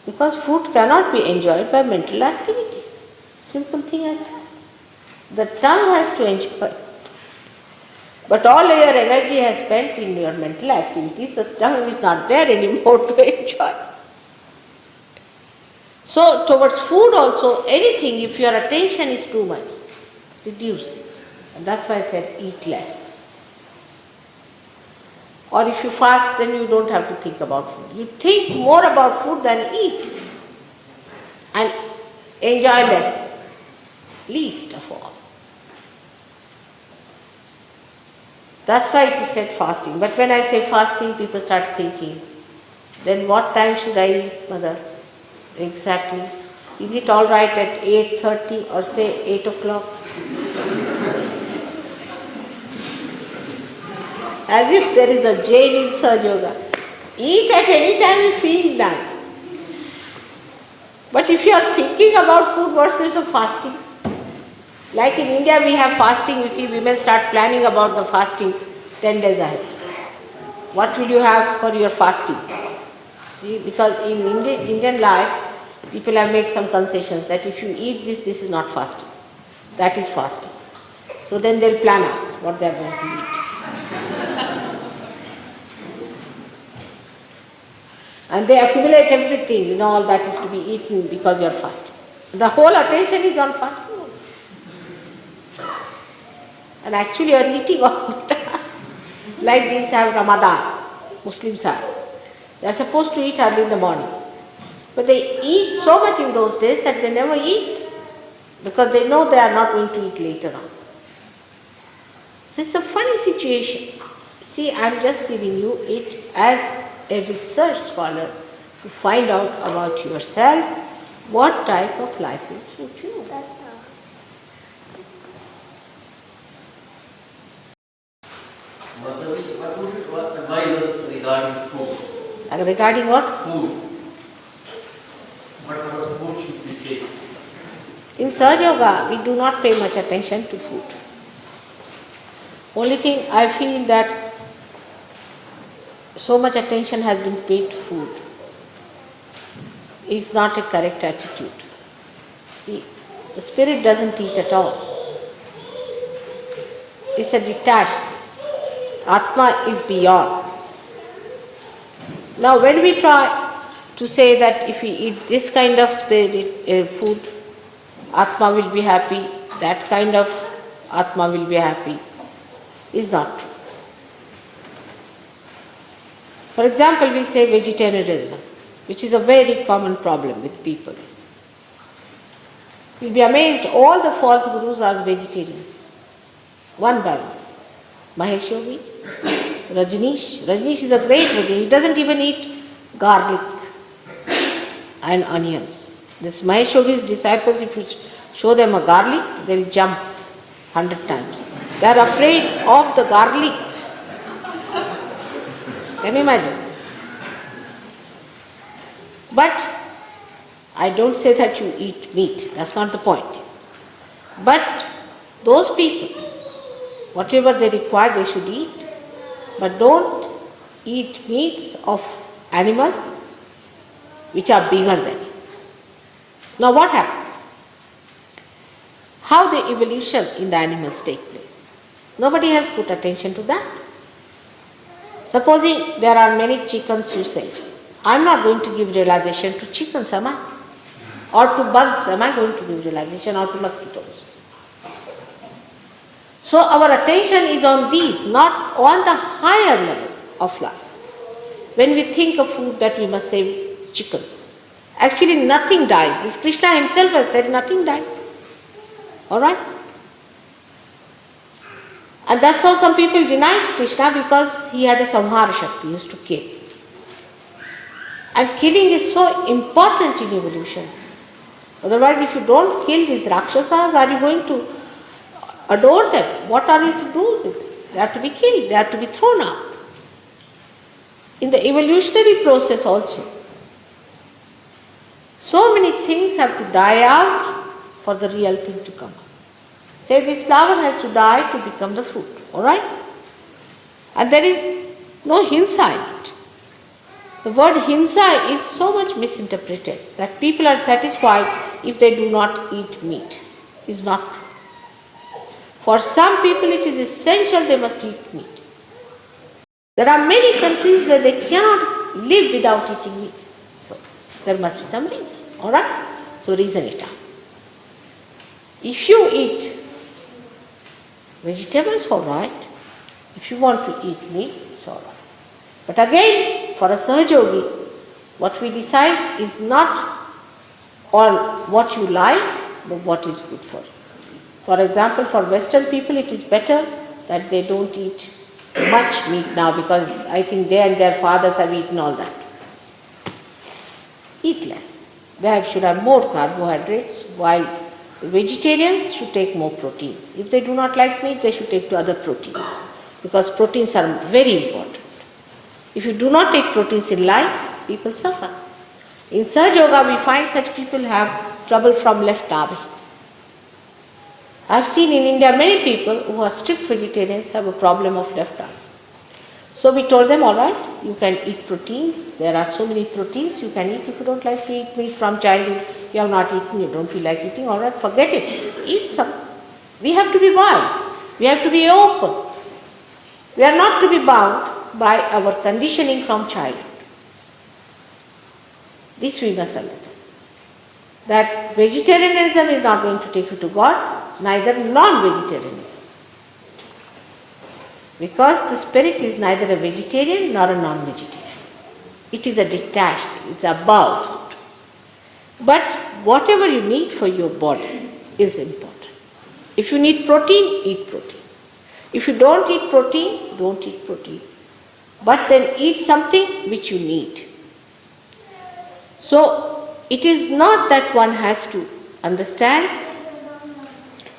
Because food cannot be enjoyed by mental activity. Simple thing as that. The tongue has to enjoy it. But all your energy has spent in your mental activity, so tongue is not there anymore to enjoy. So towards food also, anything, if your attention is too much, reduce it. And that's why I said eat less. Or if you fast, then you don't have to think about food. You think more about food than eat. And enjoy less, least of all. That's why it is said fasting. But when I say fasting, people start thinking, then what time should I eat, mother? Exactly. Is it all right at 8:30 or say 8 o'clock? As if there is a jail in Sahaja Yoga. Eat at any time you feel like. But if you are thinking about food, what's the use of fasting? Like in India we have fasting, you see women start planning about the fasting 10 days ahead. What will you have for your fasting? See, because in Indian life, people have made some concessions that if you eat this, this is not fasting. That is fasting. So then they'll plan out what they are going to eat. And they accumulate everything, all that is to be eaten because you are fasting. The whole attention is on fasting only. And actually you are eating all the time. Like these have Ramadan, Muslims have. They are supposed to eat early in the morning. But they eat so much in those days that they never eat because they know they are not going to eat later on. So it's a funny situation. See, I am just giving you it as a research scholar to find out about yourself what type of life will suit you. What advice us regarding food? Regarding what? Food. What sort of food should we take? In Sahaja Yoga, we do not pay much attention to food. Only thing I feel that so much attention has been paid to food is not a correct attitude. See, the spirit doesn't eat at all. It's a detached thing. Atma is beyond. Now when we try to say that if we eat this kind of food, Atma will be happy, that kind of Atma will be happy, is not true. For example, we'll say vegetarianism, which is a very common problem with people. You'll be amazed, all the false gurus are vegetarians, one by one. Mahesh Yogi, Rajneesh is a great vegetarian. He doesn't even eat garlic and onions. This Mahesh Yogi's disciples, if you show them a garlic, they'll jump 100 times. They are afraid of the garlic. Can you imagine? But I don't say that you eat meat. That's not the point. But those people, whatever they require, they should eat. But don't eat meats of animals which are bigger than you. Now what happens? How the evolution in the animals take place? Nobody has put attention to that. Supposing there are many chickens, you say, I am not going to give realization to chickens, am I? Or to bugs, am I going to give realization, or to mosquitoes? So our attention is on these, not on the higher level of life. When we think of food, that we must save chickens. Actually nothing dies. As Krishna himself has said, nothing dies. Alright? And that's how some people denied Krishna, because he had a samhara shakti, he used to kill. And killing is so important in evolution. Otherwise, if you don't kill these Rakshasas, are you going to adore them? What are you to do with them? They are to be killed, they are to be thrown out. In the evolutionary process also, so many things have to die out for the real thing to come up. Say this flower has to die to become the fruit, alright? And there is no hinsa in it. The word hinsa is so much misinterpreted that people are satisfied if they do not eat meat. It's not true. For some people it is essential they must eat meat. There are many countries where they cannot live without eating meat. So there must be some reason. Alright? So reason it out. If you eat vegetables, alright. If you want to eat meat, it's alright. But again, for a Sahajogi, what we decide is not all what you like, but what is good for you. For example, for Western people, it is better that they don't eat much meat now because I think they and their fathers have eaten all that. Eat less. They should have more carbohydrates, while vegetarians should take more proteins. If they do not like meat, they should take to other proteins because proteins are very important. If you do not take proteins in life, people suffer. In Sahaja Yoga, we find such people have trouble from left tummy. I have seen in India many people who are strict vegetarians have a problem of left tummy. So we told them, all right, you can eat proteins. There are so many proteins you can eat. If you don't like to eat meat from childhood, you have not eaten, you don't feel like eating, all right, forget it. Eat some. We have to be wise. We have to be open. We are not to be bound by our conditioning from childhood. This we must understand. That vegetarianism is not going to take you to God, neither non-vegetarianism. Because the spirit is neither a vegetarian nor a non-vegetarian. It is a detached thing, it's above food. But whatever you need for your body is important. If you need protein, eat protein. If you don't eat protein, don't eat protein. But then eat something which you need. So it is not that one has to understand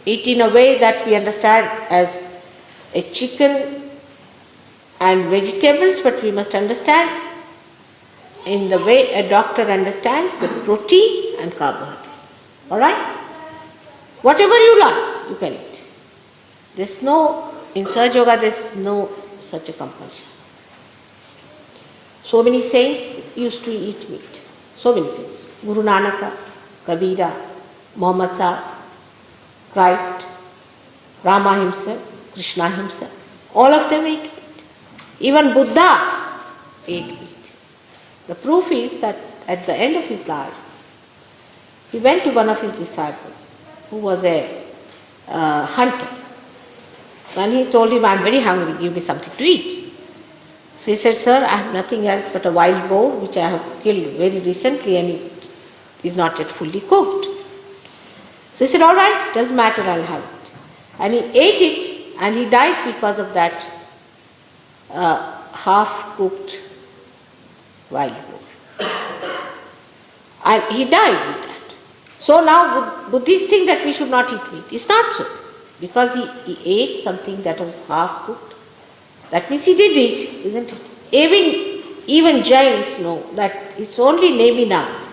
it in a way that we understand as a chicken and vegetables, but we must understand in the way a doctor understands the protein and carbohydrates. Alright? Whatever you like, you can eat. There's no, in Sahaja Yoga, there's no such a compulsion. So many saints used to eat meat. So many saints. Guru Nanaka, Kabira, Muhammad Sahib, Christ, Rama himself, Krishna himself. All of them ate meat. Even Buddha ate meat. The proof is that at the end of his life, he went to one of his disciples who was a hunter. And he told him, I'm very hungry, give me something to eat. So he said, sir, I have nothing else but a wild boar which I have killed very recently and it is not yet fully cooked. So he said, all right, doesn't matter, I'll have it. And he ate it and he died because of that half-cooked wild boar. And he died with that. So now Buddhists think that we should not eat meat. It's not so. Because he ate something that was half-cooked. That means he did eat, isn't it? Even Jains know that it's only Neminath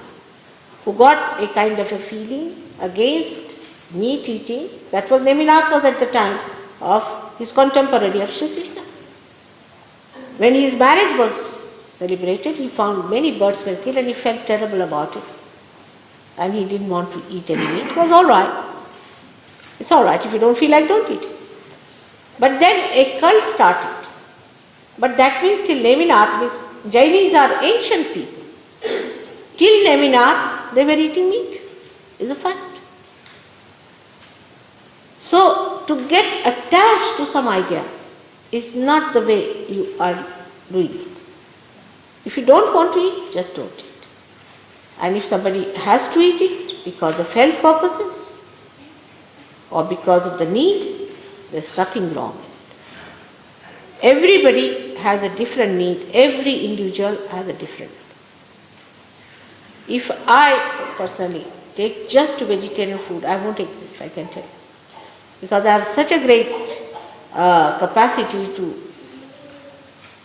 who got a kind of a feeling against meat eating. That was Neminath was at the time of his contemporary of Sri Krishna. When his marriage was celebrated, he found many birds were killed and he felt terrible about it. And he didn't want to eat any meat. It was all right. It's all right. If you don't feel like, don't eat. But then a cult started. But that means till Neminath, means Jainis are ancient people. Till Neminath, they were eating meat. Is a fact. So, to get attached to some idea is not the way you are doing it. If you don't want to eat, just don't eat. And if somebody has to eat it because of health purposes or because of the need, there's nothing wrong. Everybody has a different need. Every individual has a different need. If I personally take just vegetarian food, I won't exist, I can tell you. Because I have such a great capacity to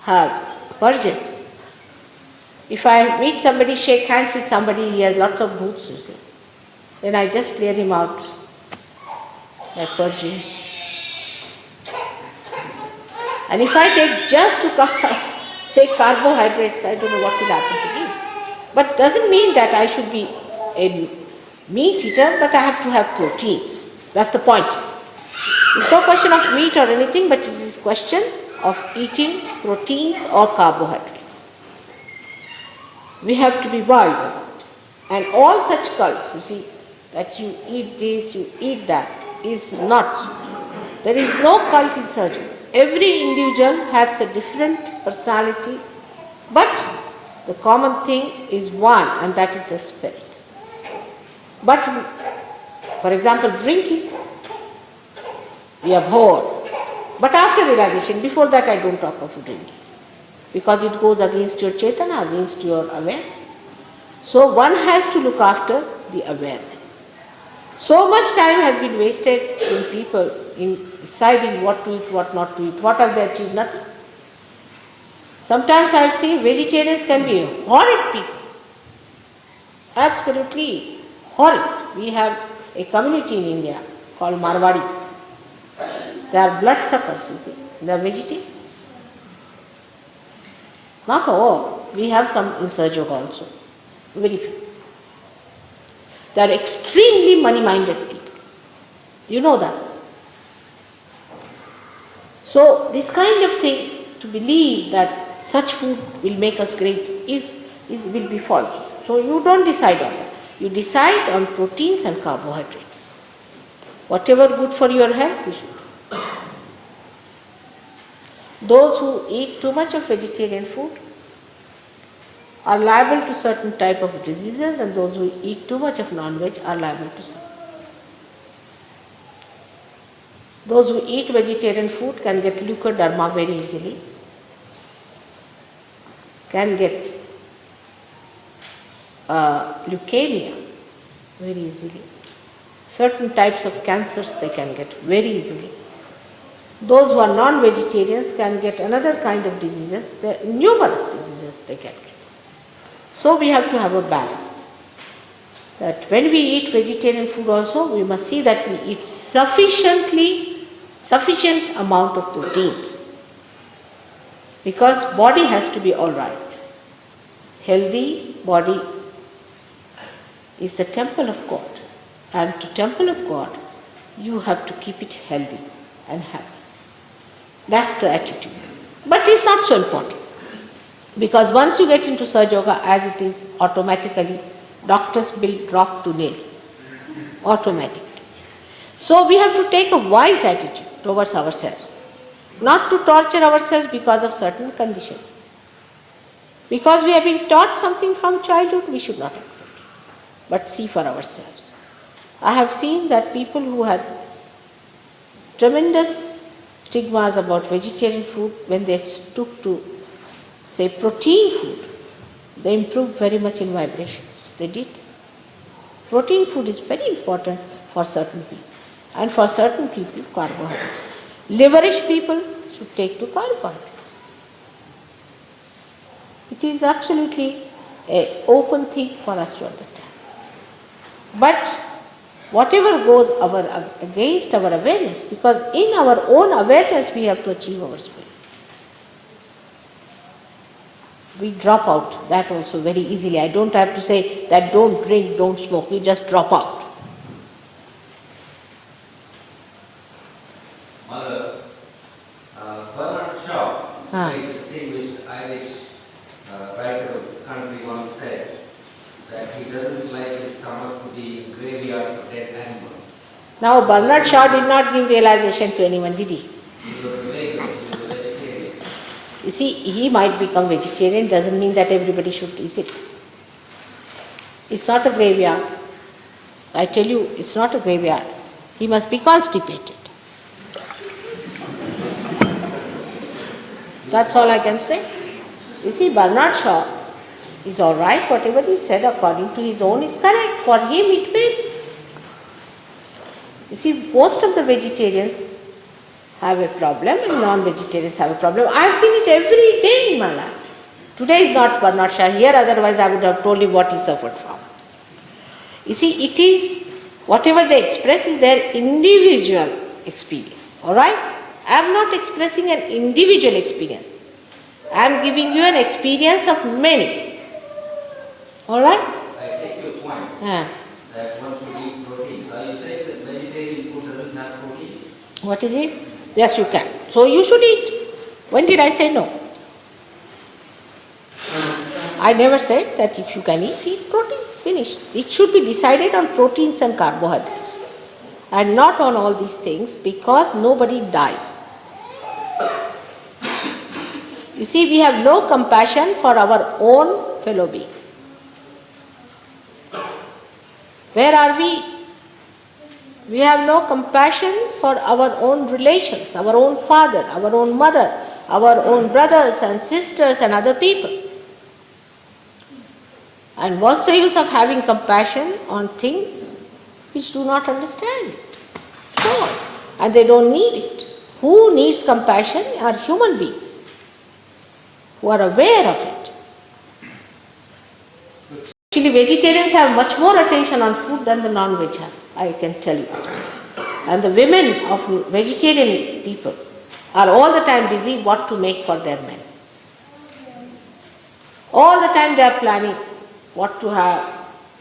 have purges. If I meet somebody, shake hands with somebody, he has lots of boots, you see. Then I just clear him out by purging. And if I take just to say carbohydrates, I don't know what will happen to me. But doesn't mean that I should be a meat eater, but I have to have proteins. That's the point. It's no question of meat or anything, but it is question of eating proteins or carbohydrates. We have to be wise about it. And all such cults, you see, that you eat this, you eat that, is not. There is no cult in surgery. Every individual has a different personality, but the common thing is one, and that is the spirit. But, for example, drinking, we abhor. But after realization, before that I don't talk of drinking, because it goes against your chetana, against your awareness. So one has to look after the awareness. So much time has been wasted in people in deciding what to eat, what not to eat. What have they achieved? Nothing. Sometimes I have seen vegetarians can be horrid people. Absolutely horrid. We have a community in India called Marwadis. They are bloodsuckers, you see. They are vegetarians. Not all. We have some in Surjog also. Very few. They are extremely money-minded people. You know that. So this kind of thing, to believe that such food will make us great will be false. So you don't decide on that. You decide on proteins and carbohydrates. Whatever good for your health, you should. Those who eat too much of vegetarian food are liable to certain type of diseases, and those who eat too much of non-veg are liable to some. Those who eat vegetarian food can get leukoderma very easily, can get leukemia very easily. Certain types of cancers they can get very easily. Those who are non-vegetarians can get another kind of diseases. There are numerous diseases they can get. So we have to have a balance. That when we eat vegetarian food also, we must see that we eat sufficient amount of proteins. Because body has to be all right. Healthy body is the temple of God. And to temple of God, you have to keep it healthy and happy. That's the attitude. But it's not so important. Because once you get into Sahaja Yoga, as it is, automatically, doctor's bill drop to nil. Automatically. So we have to take a wise attitude towards ourselves. Not to torture ourselves because of certain condition. Because we have been taught something from childhood, we should not accept it. But see for ourselves. I have seen that people who had tremendous stigmas about vegetarian food, when they took to, say, protein food, they improved very much in vibrations. They did. Protein food is very important for certain people. And for certain people, carbohydrates. Liverish people should take to carbohydrates. It is absolutely an open thing for us to understand. But whatever goes against our awareness, because in our own awareness we have to achieve our spirit. We drop out that also very easily. I don't have to say that don't drink, don't smoke. We just drop out. Mother, Bernard Shaw, a distinguished Irish writer of this country, once said that he doesn't like his stomach to be graveyard for dead animals. Now Bernard Shaw did not give realization to anyone, did he? He was vegan, he was a vegetarian. You see, he might become vegetarian, doesn't mean that everybody should eat it. It's not a graveyard. I tell you, it's not a graveyard. He must be constipated. That's all I can say. You see, Bernard Shaw is all right. Whatever he said according to his own is correct. For him it may be. You see, most of the vegetarians have a problem and non-vegetarians have a problem. I have seen it every day in my life. Today is not Bernard Shaw here, otherwise I would have told him what he suffered from. You see, it is, whatever they express is their individual experience. Alright? I am not expressing an individual experience. I am giving you an experience of many. Alright? I take your point that one should eat protein. Are you saying that vegetarian food doesn't have protein? What is it? Yes, you can. So you should eat. When did I say no? I never said that if you can eat proteins, finished. It should be decided on proteins and carbohydrates and not on all these things, because nobody dies. You see, we have no compassion for our own fellow being. Where are we? We have no compassion for our own relations, our own father, our own mother, our own brothers and sisters and other people. And what's the use of having compassion on things which do not understand it? Sure. And they don't need it. Who needs compassion are human beings who are aware of it. Actually, vegetarians have much more attention on food than the non-veg have, I can tell you this. And the women of vegetarian people are all the time busy what to make for their men. All the time they are planning what to have.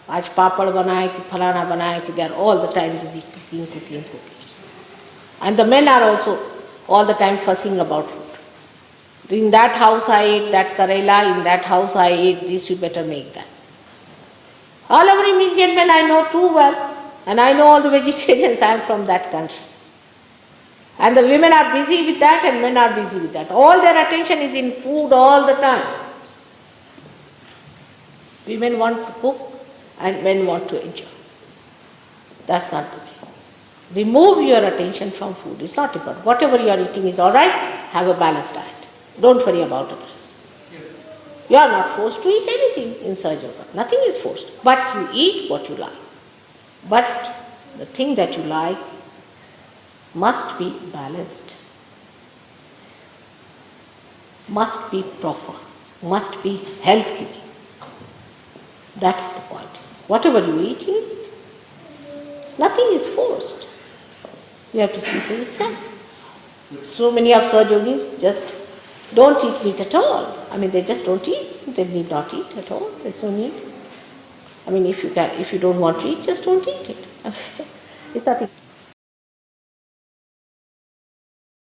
Aaj papad banaye ki phalana banaye ki, they are all the time busy cooking. And the men are also all the time fussing about food. In that house I ate that karela, in that house I ate this, you better make that. All our Indian men I know too well, and I know all the vegetarians, I am from that country. And the women are busy with that and men are busy with that. All their attention is in food all the time. Women want to cook and men want to enjoy. That's not the way. Remove your attention from food. It's not important. Whatever you are eating is all right. Have a balanced diet. Don't worry about others. You are not forced to eat anything in Sahaja. Nothing is forced. But you eat what you like. But the thing that you like must be balanced, must be proper, must be health-giving. That's the point. Whatever you eat, you eat. Nothing is forced. You have to see for yourself. So many of Sahajogis just don't eat meat at all. I mean, they just don't eat. They need not eat at all. There's no need. I mean, if you don't want to eat, just don't eat it. It's nothing.